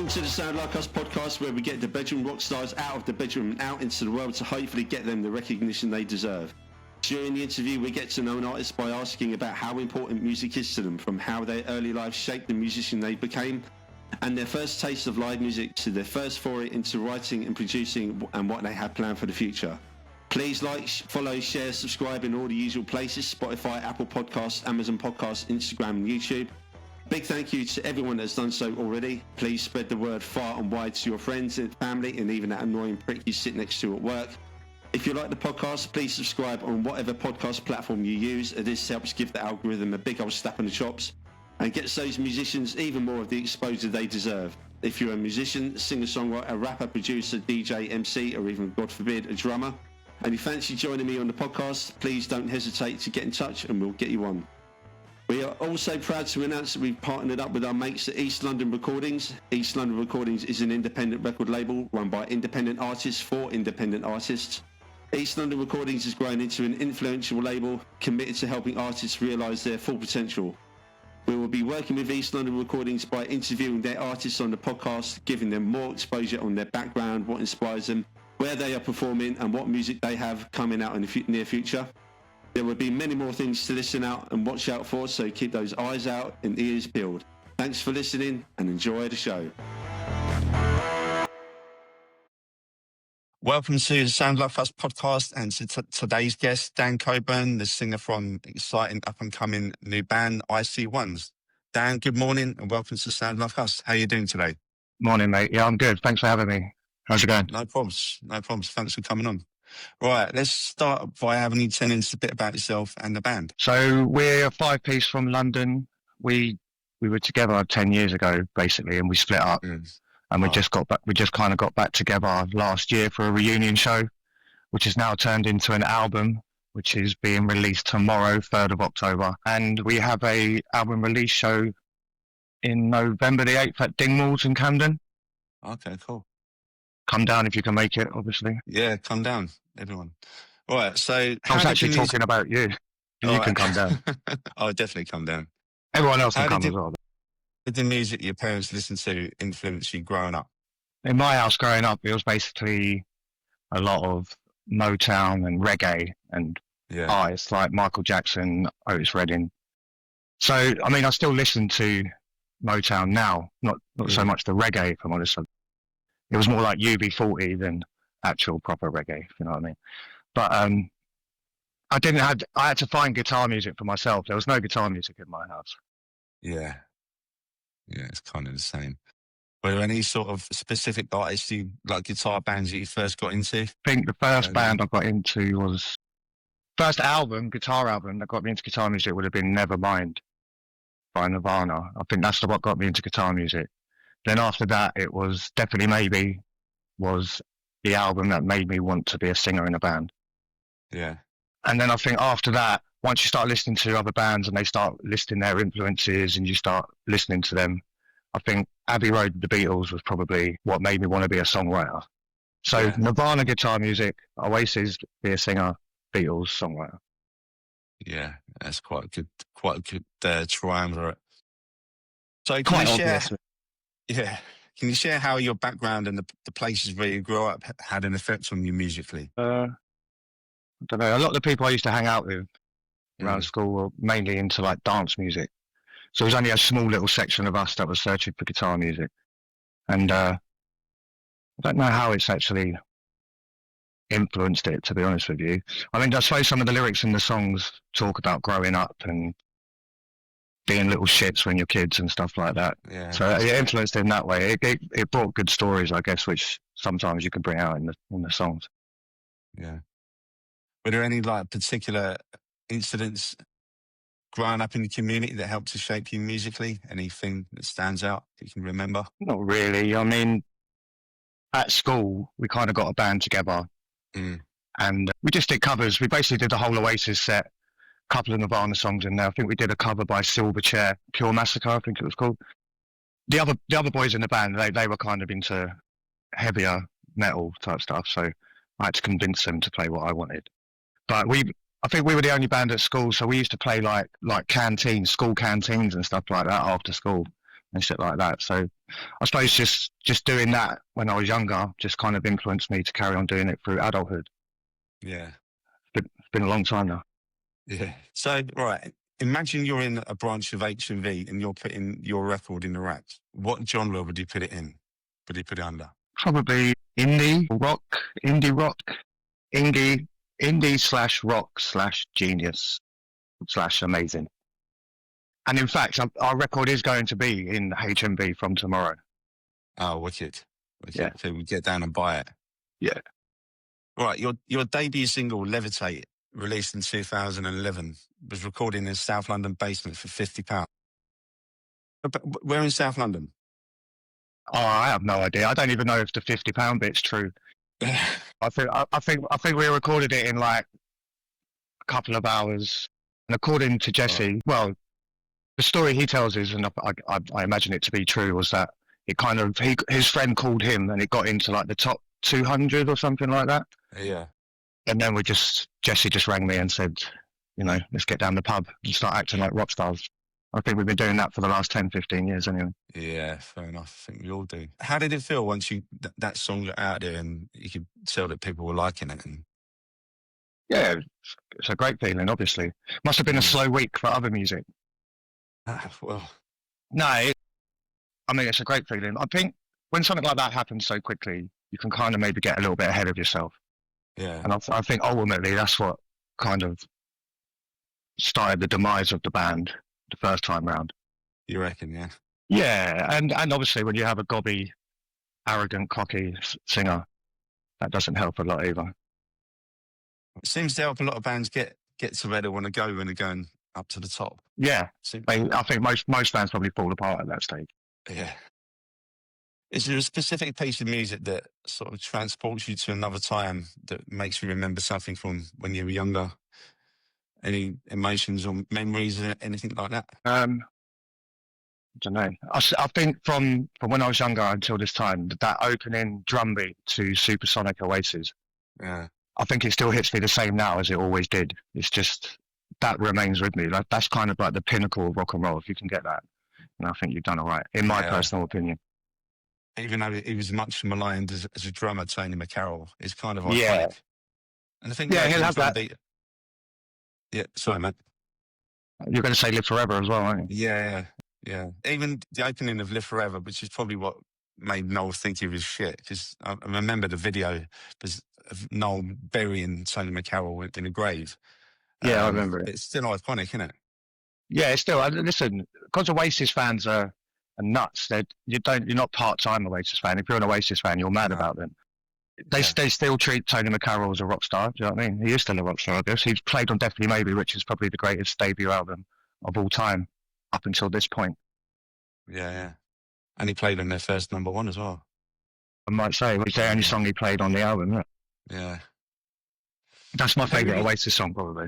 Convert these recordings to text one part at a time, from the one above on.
Welcome to the Sound Like Us podcast, where we get the bedroom rock stars out of the bedroom and out into the world to hopefully get them the recognition they deserve. During the interview, we get to know an artist by asking about how important music is to them, from how their early life shaped the musician they became, and their first taste of live music to their first foray into writing and producing and what they have planned for the future. Please like, follow, share, subscribe in all the usual places: Spotify, Apple Podcasts, Amazon Podcasts, Instagram and YouTube. Big thank you to everyone that's done so already. Please spread the word far and wide to your friends and family, and even that annoying prick you sit next to at work. If you like the podcast, please subscribe on whatever podcast platform you use. This helps give the algorithm a big old slap on the chops and gets those musicians even more of the exposure they deserve. If you're a musician, singer-songwriter, rapper, producer, DJ, MC, or even, God forbid, a drummer, and you fancy joining me on the podcast, please don't hesitate to get in touch and we'll get you on. We are also proud to announce that we've partnered up with our mates at East London Recordings. East London Recordings is an independent record label run by independent artists for independent artists. East London Recordings has grown into an influential label committed to helping artists realise their full potential. We will be working with East London Recordings by interviewing their artists on the podcast, giving them more exposure on their background, what inspires them, where they are performing, and what music they have coming out in the near future. There will be many more things to listen out and watch out for, so keep those eyes out and ears peeled. Thanks for listening and enjoy the show. Welcome to the Sound Like Us podcast, and to today's guest, Dan Coburn, the singer from exciting up-and-coming new band, IC1s. Dan, good morning and welcome to Sound Like Us. How are you doing today? Morning, mate. Yeah, I'm good. Thanks for having me. How's it going? No problems. Thanks for coming on. Right, let's start by having you tell us a bit about yourself and the band. So we're a five-piece from London. We were together 10 years ago, basically, and we split up. And we just got back. We just kind of got back together last year for a reunion show, which has now turned into an album, which is being released tomorrow, 3rd of October. And we have a album release show in November the 8th at Dingwalls in Camden. Okay, cool. Come down if you can make it, obviously. Yeah, come down, everyone. All right, so I was actually talking about you. You can come down. I'll definitely come down. Everyone else can come as well. Did the music your parents listened to influence you growing up? In my house growing up, it was basically a lot of Motown and reggae and artists like Michael Jackson, Oasis Redding. So, I mean, I still listen to Motown now, not so much the reggae, if I'm honest. It was more like UB40 than actual proper reggae, if you know what I mean. But I had to find guitar music for myself. There was no guitar music in my house. Yeah, it's kind of the same. Were there any sort of specific artists, like guitar bands that you first got into? I think the first band I got into was, first guitar album that got me into guitar music would have been Nevermind by Nirvana. I think that's what got me into guitar music. Then after that, it was definitely Maybe was the album that made me want to be a singer in a band. Yeah. And then I think after that, once you start listening to other bands and they start listing their influences and you start listening to them, I think Abbey Road, the Beatles, was probably what made me want to be a songwriter. So Nirvana, guitar music, Oasis, be a singer, Beatles, songwriter. Yeah, that's quite a good triumvirate. So quite obvious. Can you share how your background and the places where you grew up had an effect on you musically? I don't know. A lot of the people I used to hang out with around school were mainly into like dance music. So it was only a small little section of us that was searching for guitar music. And I don't know how it's actually influenced it, to be honest with you. I mean, I suppose some of the lyrics in the songs talk about growing up and being little shits when you're kids and stuff like that. Yeah. So it influenced in that way. It brought good stories, I guess, which sometimes you can bring out in the songs. Yeah. Were there any like particular incidents growing up in the community that helped to shape you musically? Anything that stands out that you can remember? Not really. I mean, at school, we kind of got a band together and we just did covers. We basically did the whole Oasis set. Couple of Nirvana songs in there. I think we did a cover by Silverchair, Pure Massacre, I think it was called. The other boys in the band, they were kind of into heavier metal type stuff, so I had to convince them to play what I wanted. But I think we were the only band at school, so we used to play like canteens, school canteens and stuff like that after school and shit like that. So I suppose just doing that when I was younger just kind of influenced me to carry on doing it through adulthood. Yeah. It's been a long time now. Yeah. So, right, imagine you're in a branch of HMV and you're putting your record in the rack. What genre would you put it in? Would you put it under? Probably indie rock, indie slash rock slash genius slash amazing. And in fact, our record is going to be in HMV from tomorrow. Oh, wicked. Yeah. So we get down and buy it. Yeah. Right, your debut single, Levitate, released in 2011, was recorded in a South London basement for £50. But where in South London? Oh, I have no idea. I don't even know if the £50 bit's true. I think we recorded it in like a couple of hours. And according to Jesse, well, the story he tells is, and I imagine it to be true, was that it kind of his friend called him and it got into like the top 200 or something like that. Yeah. And then Jesse just rang me and said, you know, let's get down the pub and start acting like rock stars. I think we've been doing that for the last 10, 15 years anyway. Yeah, fair enough. I think we all do. How did it feel once that song got out there and you could tell that people were liking it? And Yeah, it's a great feeling, obviously. Must have been a slow week for other music. Well, No, I mean, it's a great feeling. I think when something like that happens so quickly, you can kind of maybe get a little bit ahead of yourself. yeah. And I think ultimately that's what kind of started the demise of the band the first time round. You reckon, yeah? Yeah, and obviously when you have a gobby, arrogant, cocky singer, that doesn't help a lot either. It seems to help a lot of bands get to where they want to go when they're going up to the top. Yeah, I think most bands probably fall apart at that stage. Yeah. Is there a specific piece of music that sort of transports you to another time that makes you remember something from when you were younger? Any emotions or memories or anything like that? I don't know. I think from when I was younger until this time, that opening drum beat to Supersonic Oasis, Yeah. I think it still hits me the same now as it always did. It's just, that remains with me. Like, that's kind of like the pinnacle of rock and roll. If you can get that, and I think you've done all right, in my personal opinion. Even though he was much maligned as a drummer, Tony McCarroll, it's kind of iconic. Yeah. And I think Yeah, he'll have that. Yeah, sorry, man. You're going to say Live Forever as well, aren't you? Yeah. Even the opening of Live Forever, which is probably what made Noel think he was shit, because I remember the video of Noel burying Tony McCarroll in a grave. Yeah, I remember it. It's still iconic, isn't it? Yeah, it's still. Listen, because Oasis fans are nuts. You're not part-time Oasis fan. If you're an Oasis fan, you're mad about them. They still treat Tony McCarroll as a rock star. Do you know what I mean? He is still a rock star, I guess. He's played on Definitely Maybe, which is probably the greatest debut album of all time up until this point. Yeah. And he played on their first #1 as well. I might say it's the only song he played on the album. Isn't it? Yeah. That's my favourite Oasis song, probably.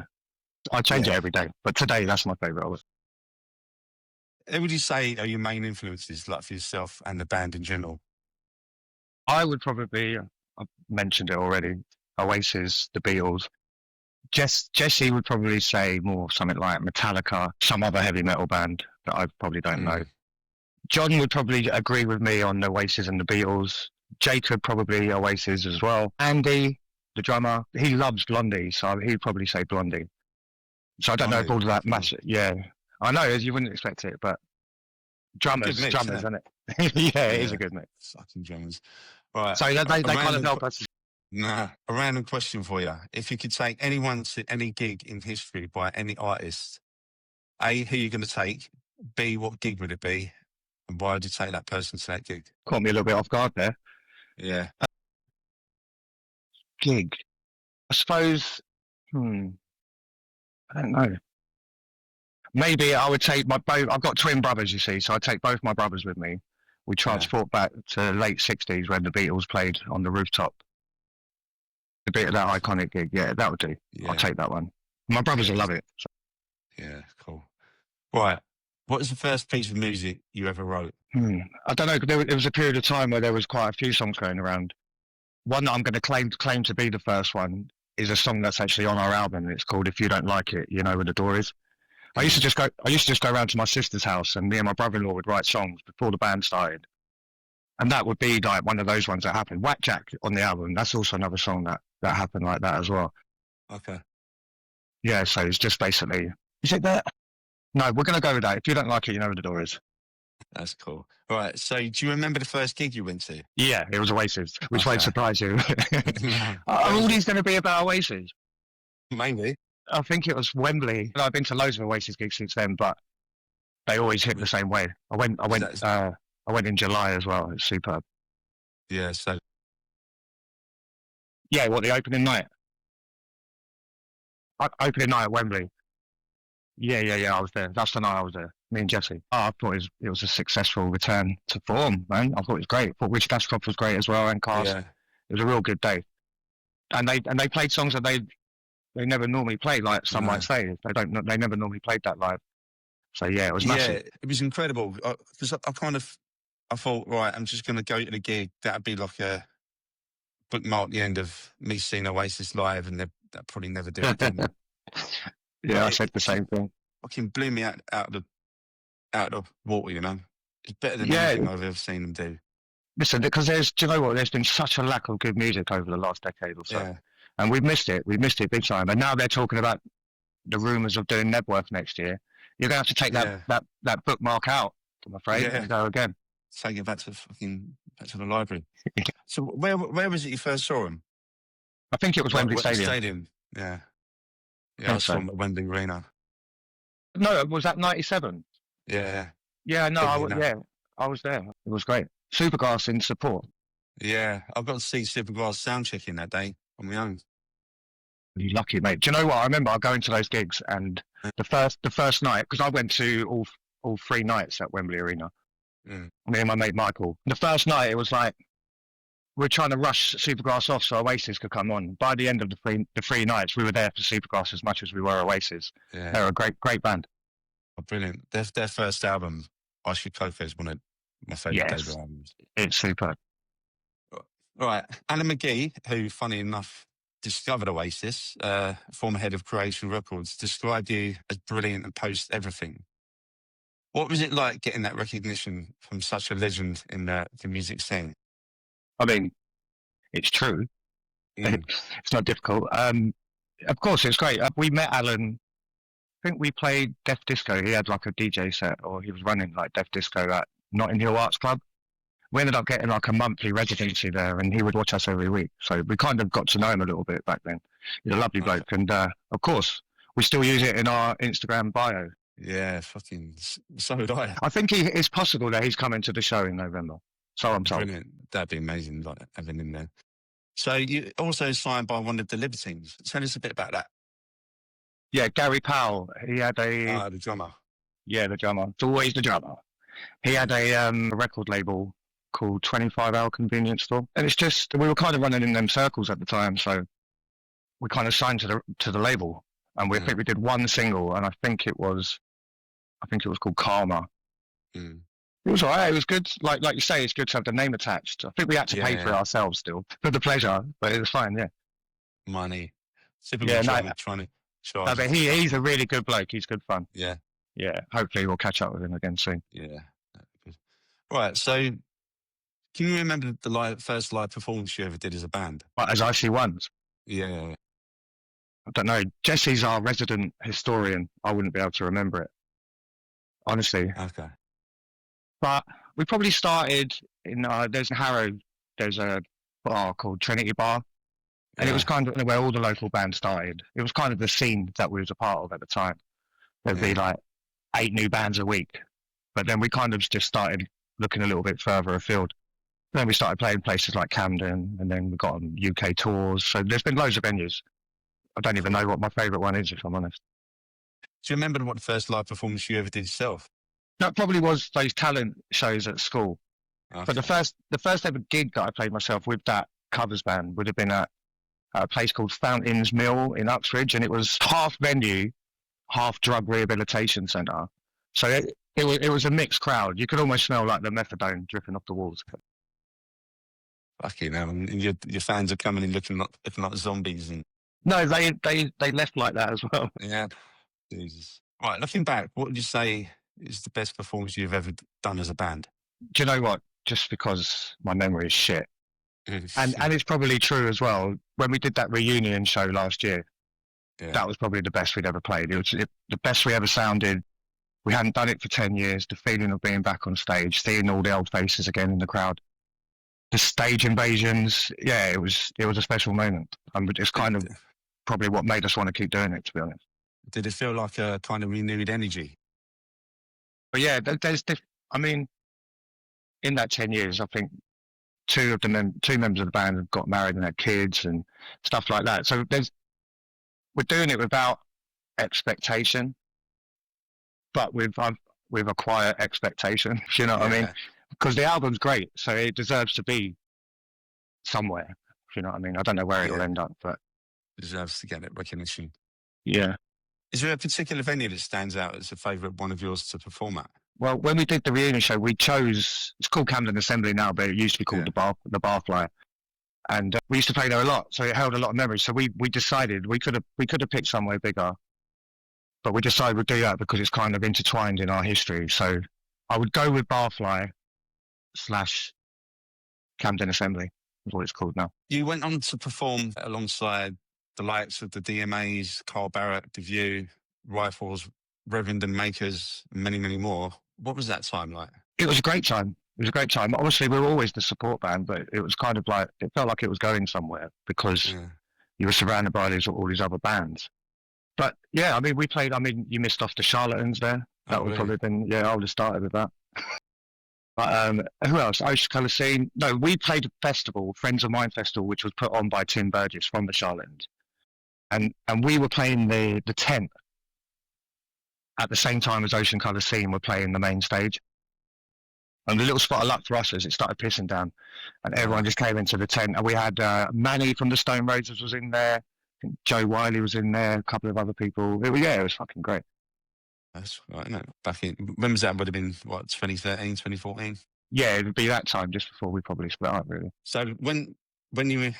I change it every day, but today that's my favourite. Who would you say are your main influences, like for yourself and the band in general? I would probably, I've mentioned it already, Oasis, the Beatles. Jesse would probably say more something like Metallica, some other heavy metal band that I probably don't know. John would probably agree with me on Oasis and the Beatles. Jacob probably Oasis as well. Andy, the drummer, he loves Blondie, so he'd probably say Blondie. So I don't know if all of that massive. Yeah, I know you wouldn't expect it, but drummers, isn't it? Yeah, it is a good mix. Fucking drummers. Right. So they kind of help us. Nah, a random question for you. If you could take anyone to any gig in history by any artist, A, who are you going to take? B, what gig would it be? And why would you take that person to that gig? Caught me a little bit off guard there. Yeah. Gig. I suppose, I don't know. Maybe I would take I've got twin brothers, you see, so I'd take both my brothers with me. We transport back to the late 60s when the Beatles played on the rooftop. A bit of that iconic gig, yeah, that would do. Yeah. I'll take that one. My brothers will love it. So. Yeah, cool. Right. What was the first piece of music you ever wrote? I don't know. There was a period of time where there was quite a few songs going around. One that I'm going to claim to be the first one is a song that's actually on our album. It's called "If You Don't Like It, You Know Where the Door Is." I used to just go around to my sister's house, and me and my brother-in-law would write songs before the band started. And that would be like one of those ones that happened. Whackjack on the album, that's also another song that happened like that as well. Okay. Yeah, so it's just basically, is it that? No, we're going to go with that. If you don't like it, you know where the door is. That's cool. All right. So do you remember the first gig you went to? Yeah, it was Oasis, which won't surprise you. No. Are all these going to be about Oasis? Mainly. I think it was Wembley. I've been to loads of Oasis gigs since then, but they always hit the same way. I went in July as well. It's superb. Yeah. So. Yeah, what, the opening night? Opening night at Wembley. Yeah, I was there. That's the night I was there. Me and Jesse. Oh, I thought it was a successful return to form, man. I thought it was great. I thought Rich Dashcroft was great as well, and cast. Yeah. It was a real good day. And they played songs that they never normally play, like some might say. They never normally played that live. So yeah, it was massive. Yeah, it was incredible. Because I thought, right, I'm just going to go to the gig. That'd be like a bookmark the end of me seeing Oasis live, and that probably never do it again. Yeah, I said the same thing. Fucking blew me out of the water, you know. It's better than anything I've ever seen them do. Listen, because do you know what? There's been such a lack of good music over the last decade or so, and we've missed it. We've missed it big time. And now they're talking about the rumours of doing Nebworth next year. You're going to have to take that bookmark out, I'm afraid, and go again. Take it back to the library. So where was it you first saw him? I think it was Wembley Stadium. Yeah, I saw him at Wembley Arena. No, was that 97? Yeah. Yeah, no, I was there. It was great. Supergrass in support. Yeah, I got to see Supergrass sound checking that day on my own. You lucky, mate. Do you know what? I remember going to those gigs, and the first night, because I went to all 3 nights at Wembley Arena. Me and my mate Michael. The first night, it was like we're trying to rush Supergrass off so Oasis could come on. By the end of the three nights, we were there for Supergrass as much as we were Oasis. Yeah. They're a great band. Oh, brilliant. Their first album, I Should Cope, is one of my favourite debut albums. It's superb. Right. Alan McGee, who, funny enough, discovered Oasis, former head of Creation Records, described you as brilliant and post everything. What was it like getting that recognition from such a legend in the music scene? I mean, it's true. It's not difficult. Of course, it's great. We met Alan. I think we played Deaf Disco. He had like a DJ set, or he was running like Deaf Disco at Notting Hill Arts Club. We ended up getting like a monthly residency there, and he would watch us every week. So we kind of got to know him a little bit back then. He's a lovely bloke, and of course, we still use it in our Instagram bio. Yeah, fucking so would I. I think it's possible that he's coming to the show in November. So I'm told. Brilliant. That'd be amazing, like having him there. So you also signed by one of the Libertines. Tell us a bit about that. Yeah, Gary Powell. He had the drummer. Yeah, the drummer. It's always the drummer. He had a record label called 25 Hour Convenience Store, and it's just we were kind of running in them circles at the time, so we kind of signed to the label, and I think we did one single, and I think it was called Karma. It was alright. It was good. Like you say, it's good to have the name attached. I think we had to pay for it ourselves still for the pleasure, but it was fine. Yeah. Money. Trying to. No, but he's a really good bloke. He's good fun. Yeah. Yeah. Hopefully we'll catch up with him again soon. Yeah. Right. So, can you remember the first live performance you ever did as a band? As IC1s? Yeah. I don't know. Jesse's our resident historian. I wouldn't be able to remember it. Honestly. Okay. But we probably started in, there's in Harrow, there's a bar called Trinity Bar. And it was kind of where all the local bands started. It was kind of the scene that we was a part of at the time. There'd be like 8 new bands a week. But then we kind of just started looking a little bit further afield. Then we started playing places like Camden, and then we got on UK tours. So there's been loads of venues. I don't even know what my favourite one is, if I'm honest. Do you remember what the first live performance you ever did yourself? That probably was those talent shows at school. Okay. But the first ever gig that I played myself with that covers band would have been at a place called Fountains Mill in Uxbridge, and it was half venue, half drug rehabilitation centre. So it was a mixed crowd. You could almost smell like the methadone dripping off the walls. Fucking hell, and your fans are coming in looking like zombies. And no, they left like that as well. Yeah, Jesus. Right, looking back, what would you say is the best performance you've ever done as a band? Do you know what? just because my memory is shit. Mm. And it's probably true as well. When we did that reunion show last year, Yeah. that was probably the best we'd ever played. It was the best we ever sounded. We hadn't done it for 10 years. The feeling of being back on stage, seeing all the old faces again in the crowd, the stage invasions. Yeah, it was a special moment. It's kind of probably what made us want to keep doing it, to be honest. Did it feel like a kind of renewed energy? But yeah, I mean, in that 10 years, I think two members of the band have got married and had kids and stuff like that. So we're doing it without expectation, but with a quiet expectation. You know what I mean? Because the album's great, so it deserves to be somewhere. You know what I mean? I don't know where it will end up, but it deserves to get that recognition. Yeah. Is there a particular venue that stands out as a favourite one of yours to perform at? Well, when we did the reunion show, we chose, it's called Camden Assembly now, but it used to be called the Barfly. And we used to play there a lot, so it held a lot of memories. So we decided we could have picked somewhere bigger, but we decided we'd do that because it's kind of intertwined in our history. So I would go with Barfly / Camden Assembly, is what it's called now. You went on to perform alongside the likes of the DMAs, Carl Barrett, The View, Rifles, Reverend and Makers, and many, many more. What was that time like? It was a great time. It was a great time. Obviously, we were always the support band, but it was kind of like, it felt like it was going somewhere because you were surrounded by all these other bands. But yeah, I mean, you missed off the Charlatans there. That would probably have been, I would have started with that. But who else? Oasis Colour Scene. No, we played a festival, Friends of Mine Festival, which was put on by Tim Burgess from the Charlatans. And we were playing the tent at the same time as Ocean Colour Scene were playing the main stage. And the little spot of luck for us is it started pissing down and everyone just came into the tent. And we had Manny from the Stone Roses was in there. I think Joe Wiley was in there, a couple of other people. It was fucking great. That's right, isn't it? Back in, when was that? Would have been, 2013, 2014? Yeah, it would be that time just before we probably split up, really. So when you were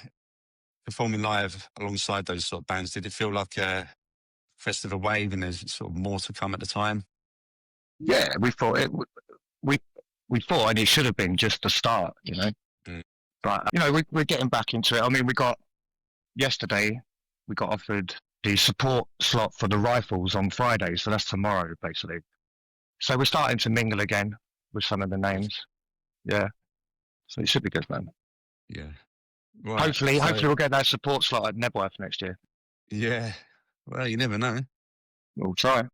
performing live alongside those sort of bands, did it feel like a crest of a wave and there's sort of more to come at the time? Yeah, we thought we thought, and it should have been just the start, you know. But we're getting back into it. I mean, yesterday we got offered the support slot for the Rifles on Friday, so that's tomorrow basically. So we're starting to mingle again with some of the names. Yeah, so it should be good, man. Yeah. Right. Hopefully we'll get that support slot at Nebworth next year. Yeah. Well, you never know. We'll try.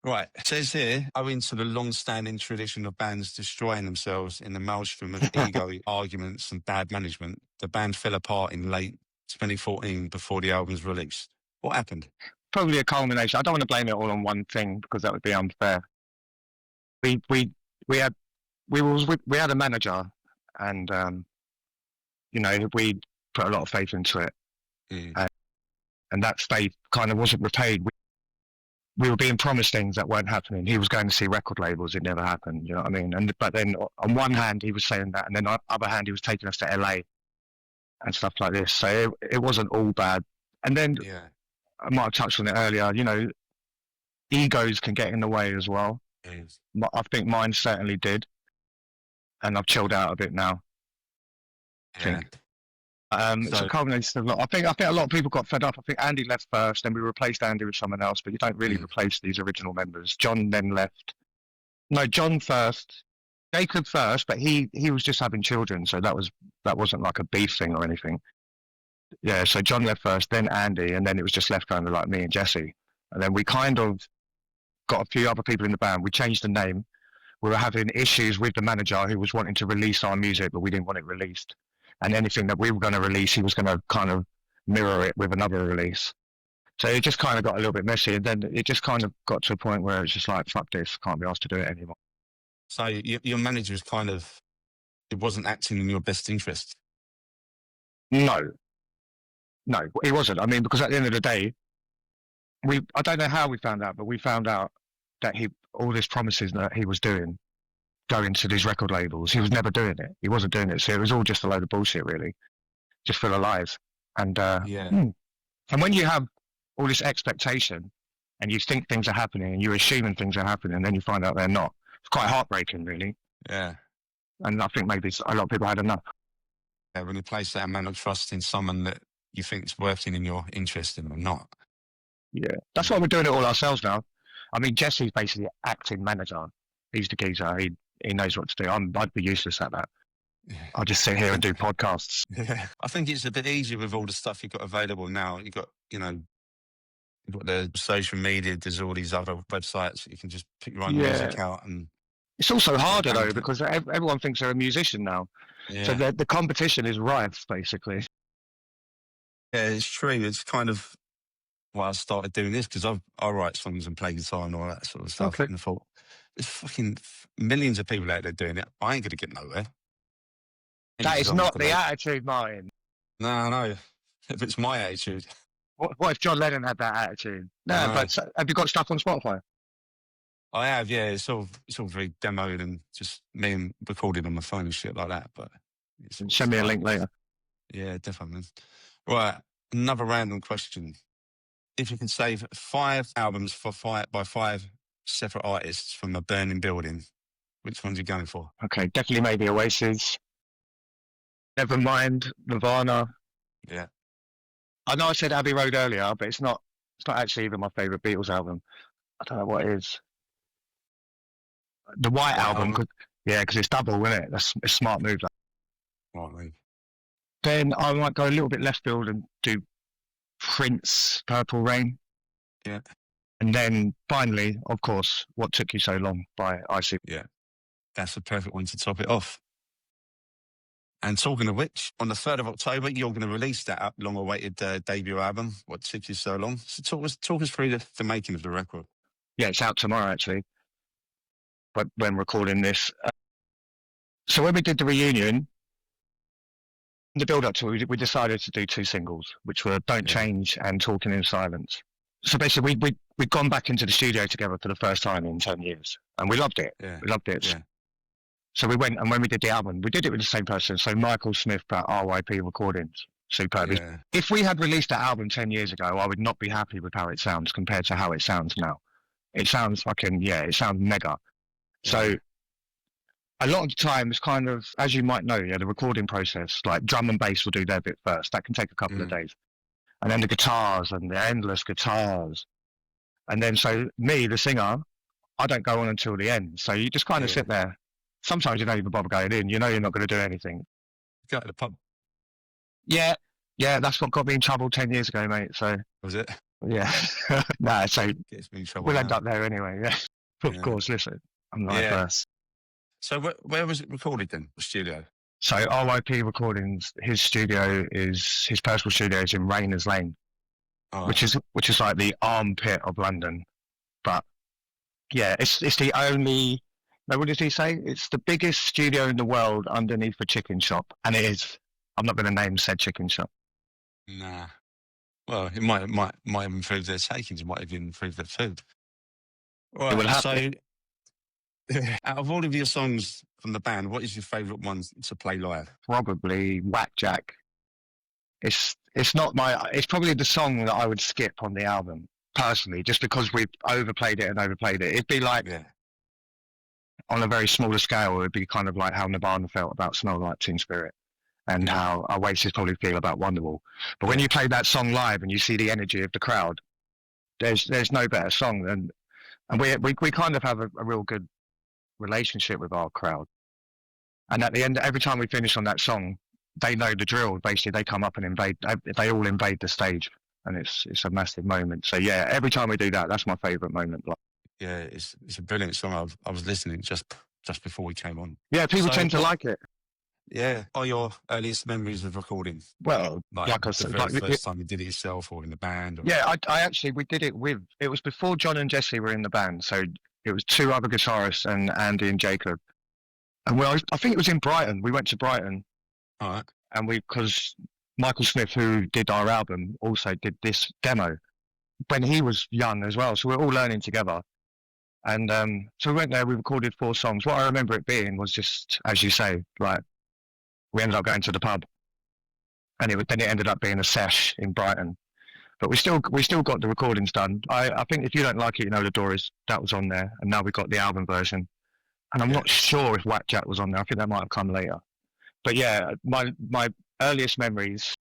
Right. It says here, owing to the long-standing tradition of bands destroying themselves in the maelstrom of ego arguments and bad management, the band fell apart in late 2014 before the album's release. What happened? Probably a culmination. I don't want to blame it all on one thing because that would be unfair. We had a manager, and we put a lot of faith into it, and that faith kind of wasn't repaid. We were being promised things that weren't happening. He was going to see record labels. It never happened. You know what I mean? But then on one hand, he was saying that, and then on the other hand, he was taking us to LA and stuff like this. So it wasn't all bad. And then I might have touched on it earlier. Egos can get in the way as well. I think mine certainly did, and I've chilled out a bit now. I think. It's a combination of a lot. I think a lot of people got fed up. I think Andy left first, then we replaced Andy with someone else. But you don't really replace these original members. John then left. No, John first. Jacob first, but he was just having children, so that wasn't like a beef thing or anything. Yeah, so John left first, then Andy, and then it was just left kind of like me and Jesse. And then we kind of got a few other people in the band. We changed the name. We were having issues with the manager who was wanting to release our music, but we didn't want it released. And anything that we were going to release, he was going to kind of mirror it with another release. So it just kind of got a little bit messy. And then it just kind of got to a point where it's just like, fuck this, can't be asked to do it anymore. So your manager was it wasn't acting in your best interest? No, it wasn't. I mean, because at the end of the day, I don't know how we found out, but we found out that all these promises that he was doing, going to these record labels, he was never doing it. He wasn't doing it. So it was all just a load of bullshit, really, just full of lies. And and when you have all this expectation and you think things are happening and you're assuming things are happening and then you find out they're not, it's quite heartbreaking, really. Yeah. And I think maybe a lot of people had enough. When you place that amount of trust in someone that you think is working in your interest in or not. Yeah, that's why we're doing it all ourselves now. I mean, Jesse's basically acting manager. He's the geezer. He knows what to do. I'd be useless at that. Yeah. I'll just sit here and do podcasts. Yeah. I think it's a bit easier with all the stuff you've got available now. You've got, you've got the social media, there's all these other websites. You can just pick your own music out. And it's also harder though, because everyone thinks they're a musician now. Yeah. So the competition is rife, basically. Yeah, it's true. It's kind of why I started doing this, because I write songs and play guitar and all that sort of stuff. Okay. And I thought, there's fucking millions of people out there doing it. I ain't going to get nowhere. That is not the attitude, Martin. No. If it's my attitude. What if John Lennon had that attitude? No, but have you got stuff on Spotify? I have, yeah. It's all very demoed and just me and recording on my phone and shit like that. But send me a link later. Yeah, definitely. Right, another random question. If you can save 5 albums by 5 separate artists from a burning building, which ones are you going for? Okay, definitely maybe Oasis. Nevermind, Nirvana. Yeah. I know I said Abbey Road earlier, but it's not actually even my favourite Beatles album. I don't know what it is. The White Album, because it's double, isn't it? That's a smart move. Right. Then I might go a little bit left field and do Prince, Purple Rain. Yeah. And then finally, of course, What Took You So Long by IC1s. Yeah. That's the perfect one to top it off. And talking of which, on the 3rd of October, you're going to release that long-awaited debut album, What Took You So Long. So talk us through the making of the record. Yeah, it's out tomorrow, actually, but when recording this. So when we did the reunion, the build-up to it, we decided to do 2 singles, which were Don't Change and Talking in Silence. So basically, we'd gone back into the studio together for the first time in 10 years, and we loved it. Yeah. We loved it. Yeah. So we went, and when we did the album, we did it with the same person. So Michael Smith at RYP Recordings, superb. Yeah. If we had released that album 10 years ago, I would not be happy with how it sounds compared to how it sounds now. It sounds it sounds mega. Yeah. So a lot of the times, kind of, as you might know, the recording process, like drum and bass will do their bit first. That can take a couple of days. And then the guitars and the endless guitars. And then, so me, the singer, I don't go on until the end. So you just kind of sit there. Sometimes you don't even bother going in. You know you're not going to do anything. Go to the pub. Yeah, that's what got me in trouble 10 years ago, mate. So was it? Yeah. Nah, so gets me in trouble. We'll end up there anyway. Yeah. Of course. Listen, I'm not first. So where was it recorded then? The studio. So RYP Recordings, his personal studio is in Rayners Lane, which is like the armpit of London. But yeah, it's the only. No, what did he say? It's the biggest studio in the world underneath a chicken shop, and it is. I'm not going to name said chicken shop. Nah. Well, it might improve their takings. It might even improve their food. Right. It will happen. So, out of all of your songs from the band, what is your favourite one to play live? Probably Whackjack. It's probably the song that I would skip on the album personally, just because we've overplayed it. It'd be like. Yeah. On a very smaller scale, it would be kind of like how Nirvana felt about Smell Like Teen Spirit, and how Oasis probably feel about Wonderwall. But when you play that song live and you see the energy of the crowd, there's no better song than, and we kind of have a real good relationship with our crowd. And at the end, every time we finish on that song, they know the drill. Basically, they come up and they all invade the stage, and it's a massive moment. So yeah, every time we do that, that's my favourite moment. Yeah, it's a brilliant song. I was listening just before we came on. Yeah, people tend to like it. Yeah. What are your earliest memories of recording? Well, like I said, the first time you did it yourself or in the band? Or... Yeah, I actually, we did it it was before John and Jesse were in the band. So it was 2 other guitarists and Andy and Jacob. And I think it was in Brighton. We went to Brighton. All right. And because Michael Smith, who did our album, also did this demo when he was young as well. So we're all learning together. And so we went there, we recorded 4 songs. What I remember it being was just, as you say, like, we ended up going to the pub. And then it ended up being a sesh in Brighton. But we still got the recordings done. I think If You Don't Like It, You Know the Door that was on there. And now we've got the album version. And I'm Yeah. not sure if Whack Jack was on there. I think that might have come later. But yeah, my earliest memories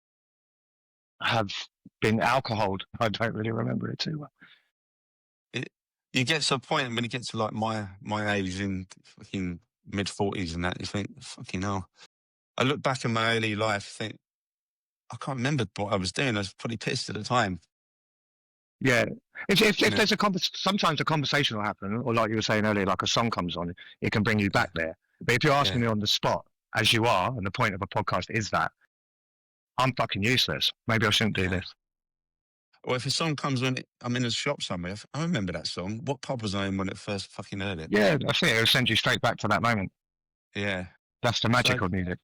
have been alcohol. I don't really remember it too well. You get to a point when you get to like my age in fucking mid-40s and that, you think, fucking hell. I look back in my early life, think, I can't remember what I was doing. I was pretty pissed at the time. Yeah, if You know? there's sometimes a conversation will happen, or like you were saying earlier, like a song comes on, it can bring you back there. But if you're asking me on the spot, as you are, and the point of a podcast is that, I'm fucking useless. Maybe I shouldn't do this. Or if a song comes on, I'm in a shop somewhere. I remember that song. What pub was I in when it first fucking heard it? Yeah, I think it'll send you straight back to that moment. Yeah. That's the magic of music.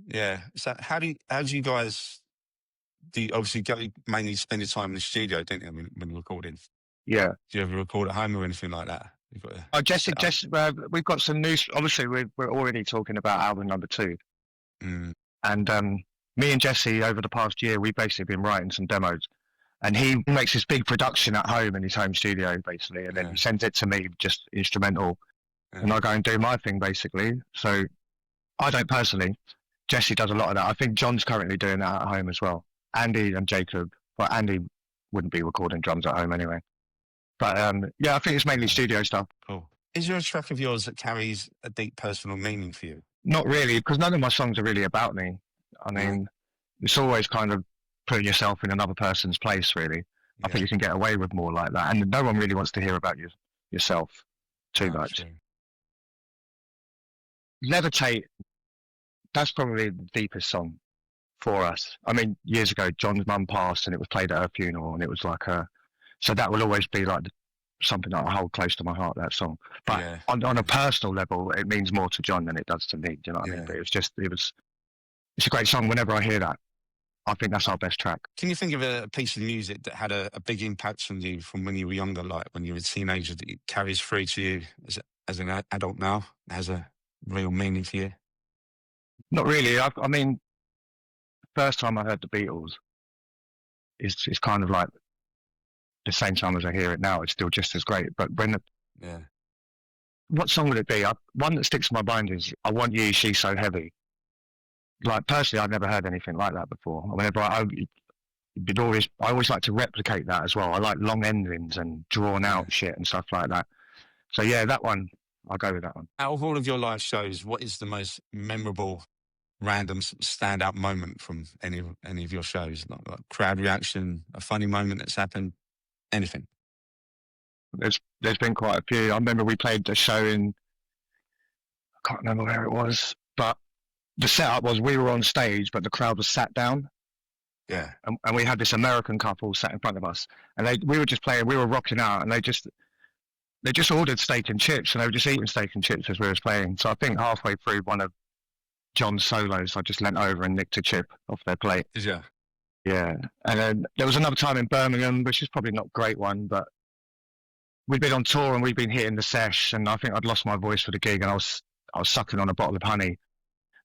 Yeah. So how do you guys do? You obviously mainly spend your time in the studio, don't you? When recording. Yeah. Do you ever record at home or anything like that? Jesse, we've got some news. Obviously, we're already talking about album number 2, and me and Jesse over the past year, we've basically been writing some demos, and he makes this big production at home in his home studio, basically, and then he sends it to me, just instrumental, and I go and do my thing, basically. So I don't personally. Jesse does a lot of that. I think John's currently doing that at home as well. Andy and Jacob, but Andy wouldn't be recording drums at home anyway. But yeah, I think it's mainly studio stuff. Cool. Is there a track of yours that carries a deep personal meaning for you? Not really, because none of my songs are really about me. I mean, it's always kind of putting yourself in another person's place, really. I think you can get away with more like that. And no one really wants to hear about yourself too much. True. Levitate, that's probably the deepest song for us. I mean, years ago, John's mum passed and it was played at her funeral, and it was like so that will always be like something that I hold close to my heart, that song. But on a personal level, it means more to John than it does to me. Do you know what I mean? But it's a great song. Whenever I hear that, I think that's our best track. Can you think of a piece of music that had a big impact on you from when you were younger, like when you were a teenager, that it carries through to you as an adult now, has a real meaning for you? Not really. I mean, first time I heard the Beatles is kind of like the same time as I hear it now. It's still just as great. But what song would it be? One that sticks in my mind is "I Want You, She's So Heavy." Like personally, I've never heard anything like that before. Whenever I always like to replicate that as well. I like long endings and drawn out shit and stuff like that. So yeah, that one, I'll go with that one. Out of all of your live shows, what is the most memorable, random standout moment from any of your shows? Like crowd reaction, a funny moment that's happened, anything? There's been quite a few. I remember we played a show I can't remember where it was, but the setup was we were on stage, but the crowd was sat down. Yeah. And we had this American couple sat in front of us, and we were just playing. We were rocking out, and they just ordered steak and chips, and they were just eating steak and chips as we were playing. So I think halfway through one of John's solos, I just leant over and nicked a chip off their plate. Yeah. Yeah. And then there was another time in Birmingham, which is probably not a great one, but we'd been on tour and we'd been hitting the sesh, and I think I'd lost my voice for the gig, and I was sucking on a bottle of honey,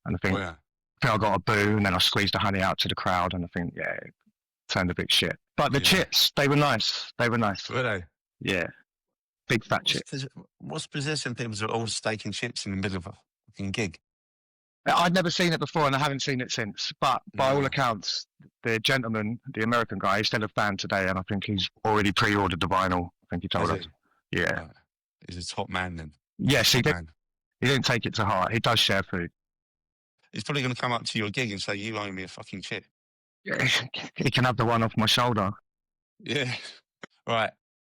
and I think I got a boo, and then I squeezed the honey out to the crowd, and I think it turned a bit shit. But the chips, they were nice. They were nice. Were they? Yeah. Big fat chips. What's possessing people to order steak and chips in the middle of a fucking gig? I'd never seen it before, and I haven't seen it since. But by all accounts, the gentleman, the American guy, he's still a fan today, and I think he's already pre-ordered the vinyl. I think he told us. Yeah. He's a top man then. Yes, he did. He didn't take it to heart. He does share food. He's probably going to come up to your gig and say, "You owe me a fucking chip." Yeah, he can have the one off my shoulder. Yeah. Right.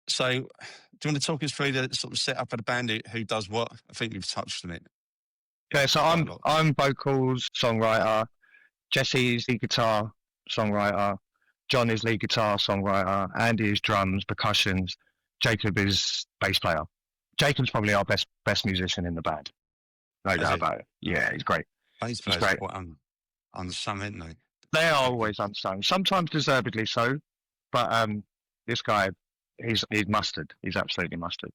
So, do you want to talk us through the sort of setup of the band? Who does what? I think we've touched on it. Yeah, so I'm vocals, songwriter. Jesse's lead guitar, songwriter. John is lead guitar, songwriter. Andy is drums, percussions. Jacob is bass player. Jacob's probably our best musician in the band. No doubt about it. Yeah, he's great. Bass players are quite unsung, isn't they? They are always unsung. Sometimes deservedly so, but this guy, he's mustard. He's absolutely mustard.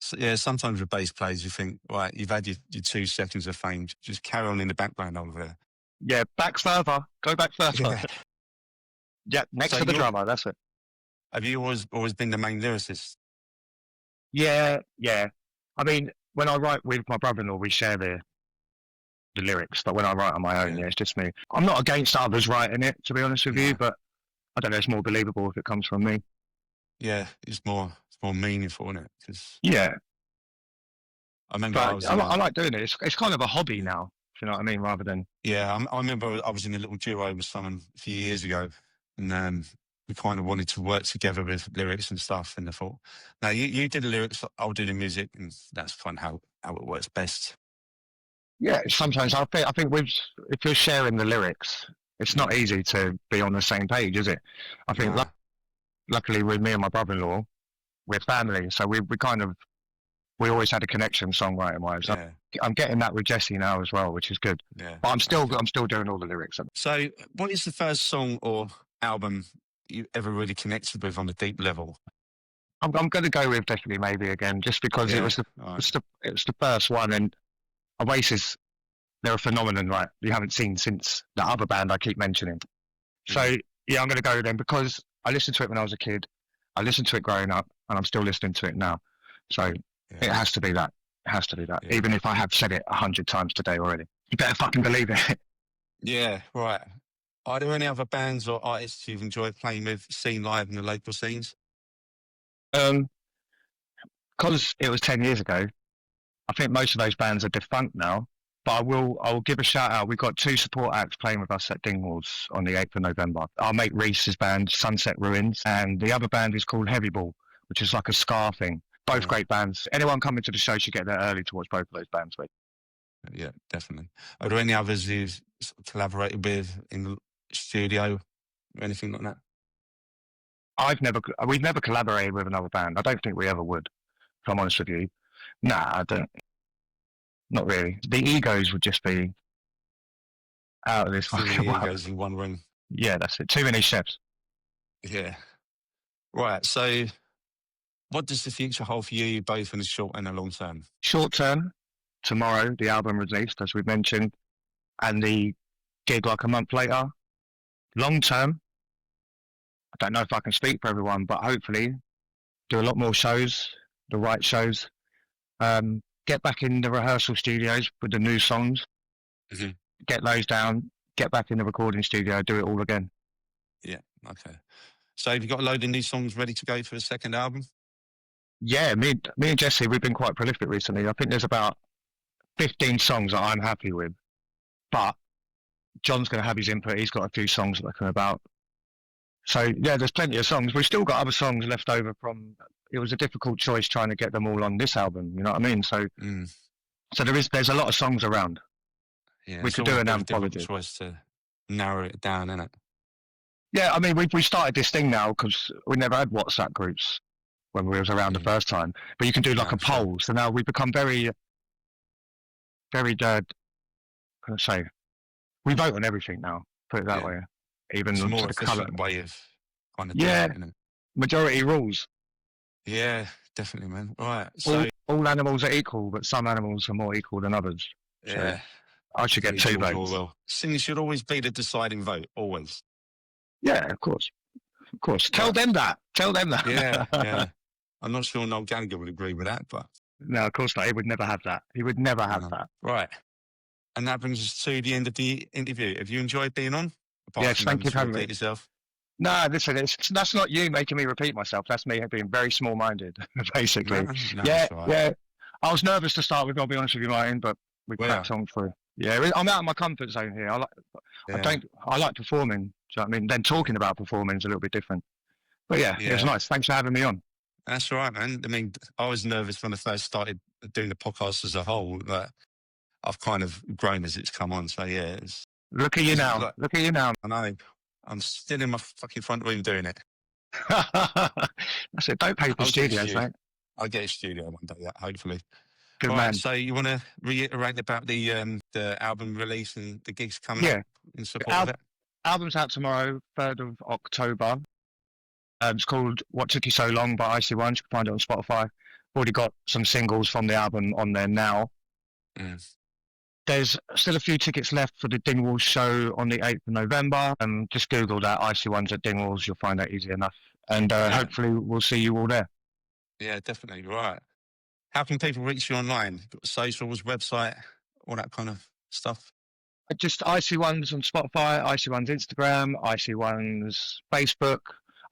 So, yeah, sometimes with bass players, you think, right, you've had your 2 seconds of fame, just carry on in the background over there. Yeah, back further. Go back further. Yeah, next to the drummer, that's it. Have you always been the main lyricist? Yeah. I mean, when I write with my brother-in-law, we share the lyrics, but when I write on my own, Yeah. it's just me. I'm not against others writing it, to be honest with you, No. but I don't know, it's more believable if it comes from me. Yeah, it's more meaningful, isn't it? Because Yeah, I remember I but was I, in I a like doing it. It's kind of a hobby now, if you know what I mean, rather than... I remember I was in a little duo with someone a few years ago, and we kind of wanted to work together with lyrics and stuff. And I thought, no, you do the lyrics, I'll do the music, and that's kind of how it works best. Yeah, sometimes I think with if you're sharing the lyrics, it's not easy to be on the same page, is it? I think No. luckily with me and my brother-in-law, we're family, so we always had a connection songwriting wise. Yeah. I'm getting that with Jesse now as well, which is good. Yeah. But Okay. I'm still doing all the lyrics. So, what is the first song or album you ever really connected with on a deep level? I'm going to go with definitely Maybe Again, just because Yeah. it was the first one, and Oasis, they're a phenomenon, right? You haven't seen since the other band I keep mentioning. So yeah, I'm going to go with them because I listened to it when I was a kid. I listened to it growing up, and I'm still listening to it now. So it has to be that. It has to be that. Yeah. Even if I have said it 100 times today already, you better fucking believe it. Yeah, right. Are there any other bands or artists you've enjoyed playing with, seen live in the local scenes? Because it was 10 years ago, I think most of those bands are defunct now. But I will give a shout out. We've got 2 support acts playing with us at Dingwalls on the 8th of November. Our mate Reese's band, Sunset Ruins, and the other band is called Heavy Ball, which is like a ska thing. Both great bands. Anyone coming to the show should get there early to watch both of those bands. Mate. Yeah, definitely. Are there any others you've collaborated with in the studio or anything like that? We've never collaborated with another band. I don't think we ever would, if I'm honest with you. Nah, I don't. Not really. The egos would just be out of this Too fucking many world. egos in one room. Yeah, that's it. Too many chefs. Yeah. Right. So, what does the future hold for you, both in the short and the long term? Short term, tomorrow, the album released, as we've mentioned, and the gig like a month later. Long term, I don't know if I can speak for everyone, but hopefully do a lot more shows, the right shows. Get back in the rehearsal studios with the new songs, get those down, get back in the recording studio, do it all again. Yeah. Okay. So, have you got a load of new songs ready to go for a second album? Yeah, me and Jesse, we've been quite prolific recently. I think there's about 15 songs that I'm happy with, but John's going to have his input. He's got a few songs that come about. So yeah, there's plenty of songs. We've still got other songs left over from. It was a difficult choice trying to get them all on this album. You know what I mean? So, so there's a lot of songs around. Yeah, we could do an anthology. Choice to narrow it down, isn't it? Yeah, I mean we started this thing now because we never had WhatsApp groups when we was around the first time. But you can do like a poll. So now we've become very, very. Can I say? We vote on everything now. Put it that way. Even it's more the colour way of kind of majority rules. Yeah, definitely, man. Right. So all animals are equal, but some animals are more equal than others. Yeah. So I should get 2 votes. Well, singing should always be the deciding vote, always. Yeah, of course. Of course. Tell them that. Yeah, yeah. I'm not sure Noel Gallagher would agree with that, but no, of course not. He would never have that. He would never have that. Right. And that brings us to the end of the interview. Have you enjoyed being on? Yes, thank you for having me. Yourself. No, listen, that's not you making me repeat myself. That's me being very small-minded, basically. No, yeah, right. yeah. I was nervous to start with, I'll be honest with you, Martin, but we cracked on through. Yeah, I'm out of my comfort zone here. I like performing. Do you know what I mean? Then talking about performing is a little bit different. But yeah, it was nice. Thanks for having me on. That's all right, man. I mean, I was nervous when I first started doing the podcast as a whole, but I've kind of grown as it's come on. So yeah, look at you now. Look at you now. I know. I'm still in my fucking front room doing it. That's it. Don't pay for studios, mate. I'll get a studio one day, hopefully. Good man. Right, so you want to reiterate about the album release and the gigs coming up in support of it? Album's out tomorrow, 3rd of October. It's called What Took You So Long by IC1s. You can find it on Spotify. Already got some singles from the album on there now. There's still a few tickets left for the Dingwalls show on the 8th of November. Just Google that, IC1s at Dingwalls. You'll find that easy enough. And hopefully we'll see you all there. Yeah, definitely. Right. How can people reach you online? Got socials, website, all that kind of stuff? Just IC1s on Spotify, IC1s Instagram, IC1s Facebook.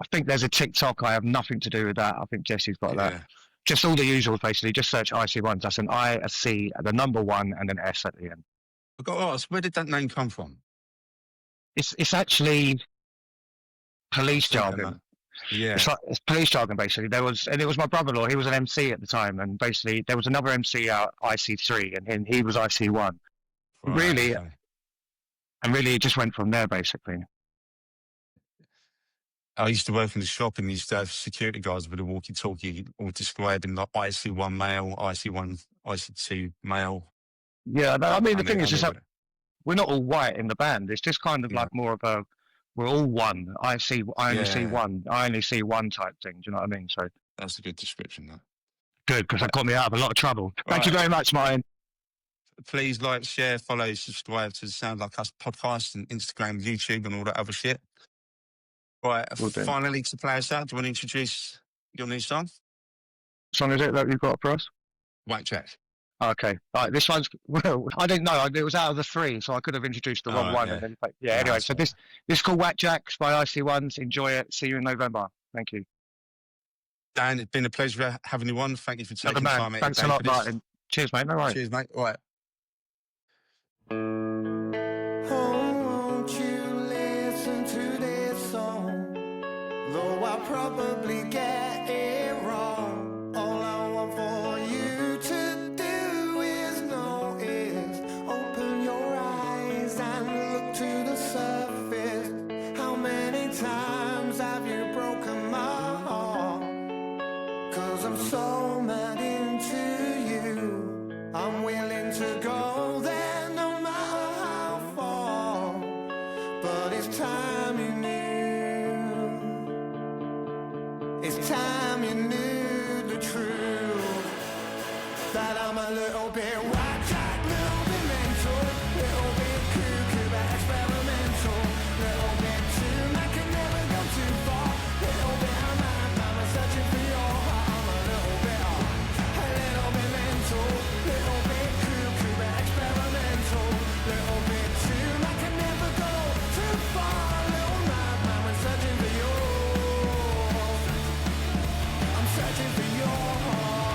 I think there's a TikTok. I have nothing to do with that. I think Jesse's got that. Just all the usual, basically. Just search IC1s. That's an I, a C, the number 1, and an S at the end. I've got to ask, where did that name come from? It's actually police jargon. Yeah. It's police jargon, basically. It was my brother-in-law. He was an MC at the time, and basically there was another MC out, IC3, and he was IC1. Right, really, okay. and really, it just went from there, basically. I used to work in the shop and used to have security guards with a walkie-talkie all describing like IC1 male, IC1, IC2 male. Yeah, no, I mean, the thing is just we're not all white in the band. It's just kind of like more of a, we're all one. I only see one. I only see one type thing. Do you know what I mean? So that's a good description, that. Good, because that got me out of a lot of trouble. Thank you very much, Martin. Please like, share, follow, subscribe to the Sound Like Us podcast and Instagram, YouTube, and all that other shit. Right, finally to play us out, do you want to introduce your new song? What song is it that you've got for us? White Jack. Okay, all right, this one's, well, I didn't know, it was out of the 3, so I could have introduced the wrong one. And then, anyway, so this is called Whack Jacks by IC1s. Enjoy it. See you in November. Thank you. Dan, it's been a pleasure having you on. Thank you for taking the time. Thanks a lot, Martin. Cheers, mate. No worries. Cheers, mate. All right. Won't you listen to this song? Though I probably get it wrong, all I want for you to do is notice. Open your eyes and look to the surface. How many times have you broken my heart? 'Cause I'm so mad into you, I'm willing to go there no matter how far. But it's time you knew, it's time you knew the truth, that I'm a little bit white jack, little bit mental, little bit cuckoo but experimental, little bit too I can never go too far, little bit I'm searching for your heart. I'm a little bit mental, little bit cuckoo but experimental, little bit too I can never go too far, little I'm searching for yours, I'm searching for your heart.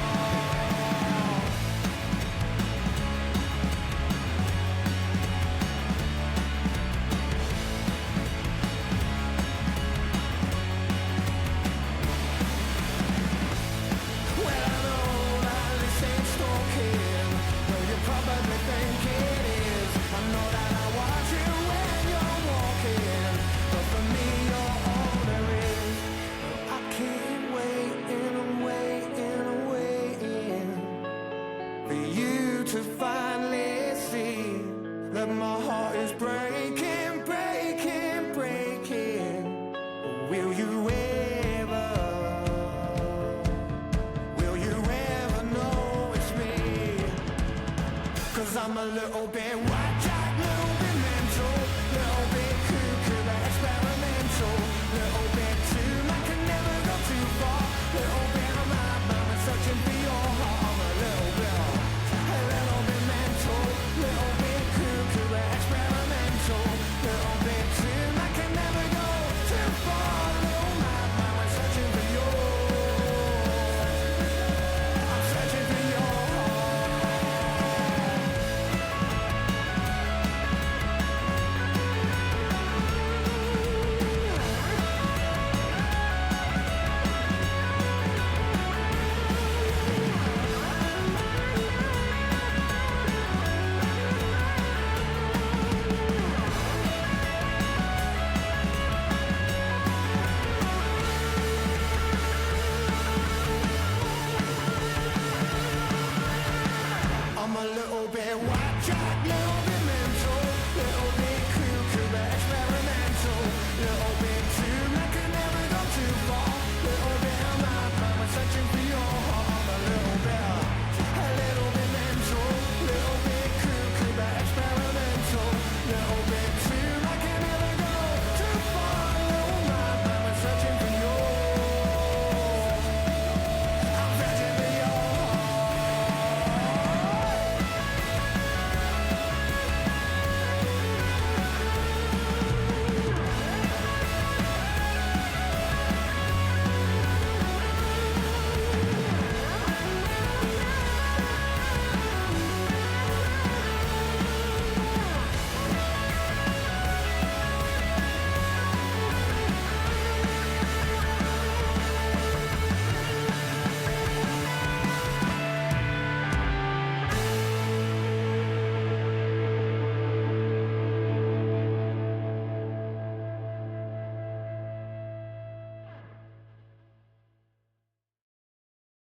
Well, I know that this ain't stalking, though you probably think it is. I know that I watch you when you're walking, but for me you're all there is. I keep waiting and waiting and waiting for you to finally see that my heart is breaking, breaking, breaking. Will you ever? Will you ever know it's me? 'Cause I'm a little bit white.